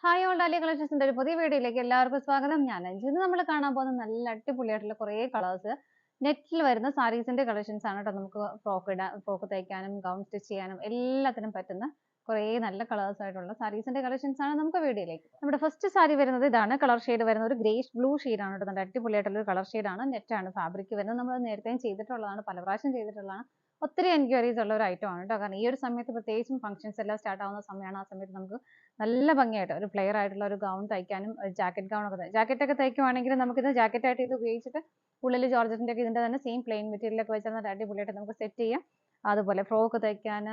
Hi all dahlia കളക്ഷൻസിന്റെ ഒരു പുതിയ വീഡിയോയിലേക്ക് എല്ലാവർക്കും സ്വാഗതം. ഞാൻ അഞ്ജു. ഇന്ന് നമ്മൾ കാണാൻ പോകുന്ന നല്ല അടിപൊളിയായിട്ടുള്ള കുറേ കളേഴ്സ് നെറ്റിൽ വരുന്ന സാരീസിന്റെ കളക്ഷൻസ് ആണ് കേട്ടോ. നമുക്ക് ഫ്രോക്ക് തയ്ക്കാനും ഗൗൺ സ്റ്റിച്ച് ചെയ്യാനും എല്ലാത്തിനും പറ്റുന്ന കുറേ നല്ല കളേഴ്സ് ആയിട്ടുള്ള സാരീസിന്റെ കളക്ഷൻസ് ആണ് നമുക്ക് വീഡിയോയിലേക്ക്. നമ്മുടെ ഫസ്റ്റ് സാരി വരുന്നത് ഇതാണ്. കളർ ഷെയ്ഡ് വരുന്നത് ഒരു ഗ്രേഷ് ബ്ലൂ ഷെയ്ഡാണ് കേട്ടോ. നല്ല അടിപൊളിയായിട്ടുള്ള ഒരു കളർ ഷെയ്ഡാണ്. നെറ്റാണ് ഫാബ്രിക് വരുന്നത്. നമ്മൾ നേരത്തെയും ചെയ്തിട്ടുള്ളതാണ്, പല പ്രാവശ്യം ചെയ്തിട്ടുള്ളതാണ്. ഒത്തിരി എൻക്വയറീസ് ഉള്ള ഒരു ഐറ്റം ആണ് കേട്ടോ. കാരണം ഈ ഒരു സമയത്ത് പ്രത്യേകിച്ചും ഫംഗ്ഷൻസ് എല്ലാം സ്റ്റാർട്ട് ആവുന്ന സമയമാണ്. ആ സമയത്ത് നമുക്ക് നല്ല ഭംഗിയായിട്ട് ഒരു ഫ്ലെയർ ആയിട്ടുള്ള ഒരു ഗൗൺ തയ്ക്കാനും ജാക്കറ്റ് ഗൗൺ ഒക്കെ ജാക്കറ്റ് ഒക്കെ തയ്ക്കുവാണെങ്കിൽ നമുക്കിത് ജാക്കറ്റ് ആയിട്ട് ഇത് ഉപയോഗിച്ചിട്ട് ഉള്ളിൽ ജോർജറ്റിന്റെ ഒക്കെ ഇതിന്റെ തന്നെ സെയിം പ്ലെയിൻ മെറ്റീരിയൽ ഒക്കെ വെച്ചാൽ നല്ല അടിപൊളിയായിട്ട് നമുക്ക് സെറ്റ് ചെയ്യാം. അതുപോലെ ഫ്രോക്ക് തയ്ക്കാൻ,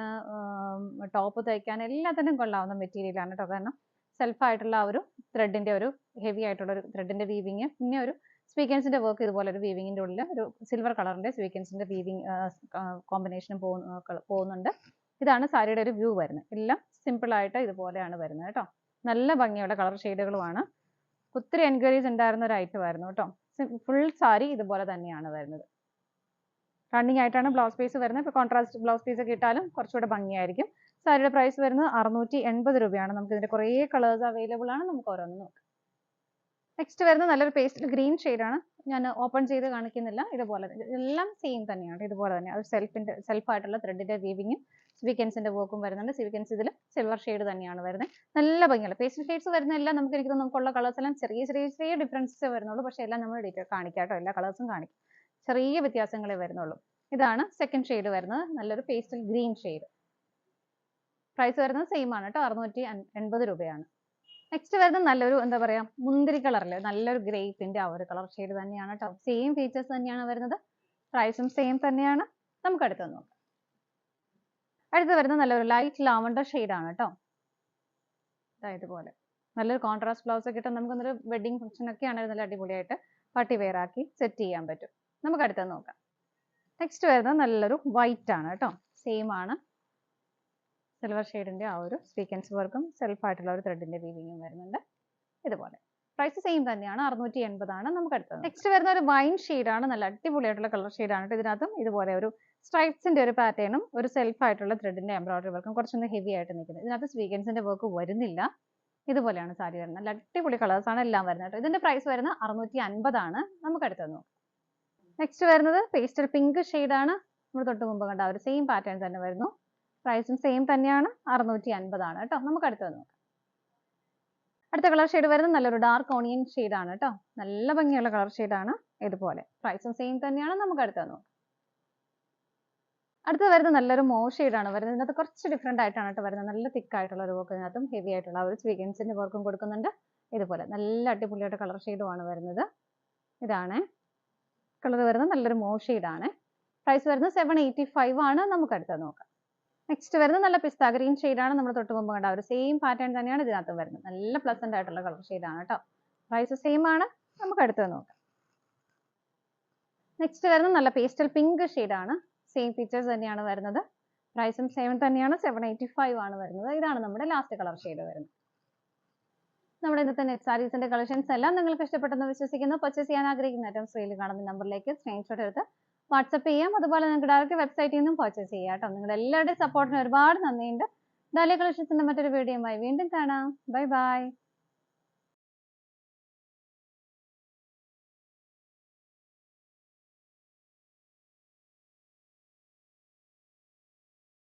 ടോപ്പ് തയ്ക്കാൻ എല്ലാത്തിനും കൊള്ളാവുന്ന മെറ്റീരിയലാണ് കേട്ടോ. കാരണം സെൽഫായിട്ടുള്ള ആ ഒരു ത്രെഡിന്റെ ഒരു ഹെവി ആയിട്ടുള്ള ഒരു ത്രെഡിന്റെ വീവിങ്, പിന്നെ ഒരു സ്വീക്വൻസിന്റെ വർക്ക് ഇതുപോലെ ഒരു വീവിങ്ങിന്റെ ഉള്ളിൽ ഒരു സിൽവർ കളറിന്റെ സ്വീക്വൻസിന്റെ വീവിങ് കോമ്പിനേഷനും പോകുന്നുണ്ട്. ഇതാണ് സാരിയുടെ ഒരു വ്യൂ വരുന്നത്. എല്ലാം സിമ്പിൾ ആയിട്ട് ഇതുപോലെയാണ് വരുന്നത് കേട്ടോ. നല്ല ഭംഗിയുള്ള കളർ ഷെയ്ഡുകളുമാണ്. ഒത്തിരി എൻക്വയറീസ് ഉണ്ടായിരുന്ന ഒരു ഐറ്റം ആയിരുന്നു കേട്ടോ. ഫുൾ സാരി ഇതുപോലെ തന്നെയാണ് വരുന്നത്. റണ്ണിങ് ആയിട്ടാണ് ബ്ലൗസ് പീസ് വരുന്നത്. ഇപ്പോൾ കോൺട്രാസ്റ്റ് ബ്ലൗസ് പീസ് ഒക്കെ ഇട്ടാലും കുറച്ചുകൂടെ ഭംഗിയായിരിക്കും. സാരിയുടെ പ്രൈസ് വരുന്നത് 680 രൂപയാണ്. നമുക്ക് ഇതിന്റെ കുറേ കളേഴ്സ് അവൈലബിൾ ആണ്. നമുക്ക് ഓരോന്ന് നോക്കാം. നെക്സ്റ്റ് വരുന്നത് നല്ലൊരു പേസ്റ്റൽ ഗ്രീൻ ഷെയ്ഡാണ്. ഞാൻ ഓപ്പൺ ചെയ്ത് കാണിക്കുന്നില്ല. ഇതുപോലെ എല്ലാം സെയിം തന്നെയാണ്. ഇതുപോലെ തന്നെ അത് സെൽഫായിട്ടുള്ള ത്രെഡിന്റെ വീവിങ്ങും സ്വീക്വൻസിന്റെ വർക്കും വരുന്നുണ്ട്. സ്വീക്വൻസ് ഇതിൽ സിൽവർ ഷെയ്ഡ് തന്നെയാണ് വരുന്നത്. നല്ല ഭംഗിയുള്ള പേസ്റ്റൽ ഷെയ്ഡ്സ് വരുന്ന എല്ലാം നമുക്കുള്ള കളേഴ്സ് എല്ലാം ചെറിയ ഡിഫറൻസേ വരുന്നുള്ളൂ. പക്ഷേ എല്ലാം നമ്മൾ ഡീറ്റെയിൽ കാണിക്കാം കേട്ടോ. എല്ലാ കളേഴ്സും കാണിക്കും. ചെറിയ വ്യത്യാസങ്ങളെ വരുന്നുള്ളൂ. ഇതാണ് സെക്കൻഡ് ഷെയ്ഡ് വരുന്നത്. നല്ലൊരു പേസ്റ്റൽ ഗ്രീൻ ഷെയ്ഡ്. പ്രൈസ് വരുന്നത് സെയിം ആണ് കേട്ടോ. 680 രൂപയാണ്. നെക്സ്റ്റ് വരുന്നത് നല്ലൊരു എന്താ പറയാ മുന്തിരി കളറിൽ നല്ലൊരു ഗ്രേപ്പിന്റെ ആ ഒരു കളർ ഷെയ്ഡ് തന്നെയാണ് കേട്ടോ. സെയിം ഫീച്ചേഴ്സ് തന്നെയാണ് വരുന്നത്. പ്രൈസും സെയിം തന്നെയാണ്. നമുക്ക് അടുത്ത് നോക്കാം. അടുത്ത് വരുന്നത് നല്ലൊരു ലൈറ്റ് ലാവണ്ടർ ഷെയ്ഡാണ് കേട്ടോ. ഇതുപോലെ നല്ലൊരു കോൺട്രാസ്റ്റ് ബ്ലൗസ് ഒക്കെ ഇട്ട് നമുക്കൊന്നൊരു വെഡിങ് ഫംഗ്ഷൻ ഒക്കെ ആണെങ്കിൽ നല്ല അടിപൊളിയായിട്ട് പാർട്ടി വെയർ ആക്കി സെറ്റ് ചെയ്യാൻ പറ്റും. നമുക്ക് അടുത്ത് നോക്കാം. നെക്സ്റ്റ് വരുന്നത് നല്ലൊരു വൈറ്റ് ആണ് കേട്ടോ. സെയിം ആണ്. സിൽവർ ഷെയ്ഡിന്റെ ആ ഒരു സ്വീക്വൻസ് വർക്കും സെൽഫായിട്ടുള്ള ഒരു ത്രെഡിന്റെ വീവിങ്ങും വരുന്നുണ്ട്. ഇതുപോലെ പ്രൈസ് സെയിം തന്നെയാണ്. 680 ആണ്. നമുക്ക് അടുത്തത് നെക്സ്റ്റ് വരുന്ന ഒരു വൈൻ ഷെയ്ഡാണ്. നല്ല അടിപൊളിയായിട്ടുള്ള കളർ ഷെയ്ഡാണ്. ഇതിനകത്തും ഇതുപോലെ ഒരു സ്ട്രൈപ്സിന്റെ ഒരു പാറ്റേണും ഒരു സെൽഫായിട്ടുള്ള ത്രെഡിന്റെ എംബ്രോയിഡറി വർക്കും കുറച്ചൊന്ന് ഹെവി ആയിട്ട് നിൽക്കുന്നത്. ഇതിനകത്ത് സ്വീക്വൻസിന്റെ വർക്ക് വരുന്നില്ല. ഇതുപോലെയാണ് സാരി വരുന്നത്. നല്ല അടിപൊളി കളേഴ്സ് ആണ് എല്ലാം വരുന്നത് കേട്ടോ. ഇതിന്റെ പ്രൈസ് വരുന്നത് 650 ആണ്. നമുക്ക് അടുത്തത് നോക്കാം. നെക്സ്റ്റ് വരുന്നത് പേസ്റ്റൽ പിങ്ക് ഷെയ്ഡാണ്. നമ്മൾ തൊട്ട് മുമ്പ് കണ്ട ഒരു സെയിം പാറ്റേൺ തന്നെ വരുന്നു. പ്രൈസും സെയിം തന്നെയാണ്. 650 ആണ് കേട്ടോ. നമുക്ക് അടുത്തത് നോക്കാം. അടുത്ത കളർ ഷെയ്ഡ് വരുന്നത് നല്ലൊരു ഡാർക്ക് ഓണിയൻ ഷെയ്ഡാണ് കേട്ടോ. നല്ല ഭംഗിയുള്ള കളർ ഷെയ്ഡാണ്. ഇതുപോലെ പ്രൈസും സെയിം തന്നെയാണ്. നമുക്ക് അടുത്തത് നോക്കാം. അടുത്ത് വരുന്നത് നല്ലൊരു മോ ഷെയ്ഡാണ് വരുന്നത്. ഇതിനകത്ത് കുറച്ച് ഡിഫറെന്റ് ആയിട്ടാണ് കേട്ടോ വരുന്നത്. നല്ല തിക്ക് ആയിട്ടുള്ള ഒരു വർക്ക്, ഇതിനകത്തും ഹെവി ആയിട്ടുള്ള ഒരു സ്വീക്വൻസിന്റെ വർക്കും കൊടുക്കുന്നുണ്ട്. ഇതുപോലെ നല്ല അടിപൊളിയായിട്ട് കളർ ഷെയ്ഡുമാണ് വരുന്നത്. ഇതാണ് കളർ വരുന്നത്. നല്ലൊരു മോ ഷെയ്ഡാണ്. പ്രൈസ് വരുന്നത് 785 ആണ്. നമുക്ക് അടുത്തത് നോക്കാം. നെക്സ്റ്റ് വരുന്നത് നല്ല പിസ്ത ഗ്രീൻ ഷെയ്ഡാണ്. നമ്മൾ തൊട്ട് മുമ്പ് കണ്ട ഒരു സെയിം പാറ്റേൺ തന്നെയാണ് ഇതിനകത്ത് വരുന്നത്. നല്ല പ്ലസന്റ് ആയിട്ടുള്ള കളർ ഷെയ്ഡാണ് കേട്ടോ. പ്രൈസ് സെയിം ആണ്. നമുക്ക് അടുത്തത് നോക്കാം. നെക്സ്റ്റ് വരുന്നത് നല്ല പേസ്റ്റൽ പിങ്ക് ഷെയ്ഡാണ്. സെയിം ഫീച്ചേഴ്സ് തന്നെയാണ് വരുന്നത്. പ്രൈസും സെയിം തന്നെയാണ്. 785 ആണ് വരുന്നത്. ഇതാണ് നമ്മുടെ ലാസ്റ്റ് കളർ ഷെയ്ഡ് വരുന്നത്. നമ്മുടെ ഇന്നത്തെ നെറ്റ് സാരീസിന്റെ കളക്ഷൻസ് എല്ലാം നിങ്ങൾക്ക് ഇഷ്ടപ്പെട്ടെന്ന് വിശ്വസിക്കുന്നു. പർച്ചേസ് ചെയ്യാൻ ആഗ്രഹിക്കുന്ന ഏറ്റവും സ്ക്രീനിൽ കാണുന്ന നമ്പറിലേക്ക് സ്ക്രീൻഷോട്ട് എടുത്ത് വാട്സപ്പ് ചെയ്യാം. അതുപോലെ നിങ്ങൾക്ക് ഡയറക്റ്റ് വെബ്സൈറ്റിൽ നിന്നും പർച്ചേസ് ചെയ്യാം കേട്ടോ. നിങ്ങളുടെ എല്ലാവരുടെയും സപ്പോർട്ടിന് ഒരുപാട് നന്ദിയുണ്ട്. ഡാലിയ കളക്ഷൻസിന്റെ മറ്റൊരു വീഡിയോയുമായി വീണ്ടും കാണാം. Bye bye.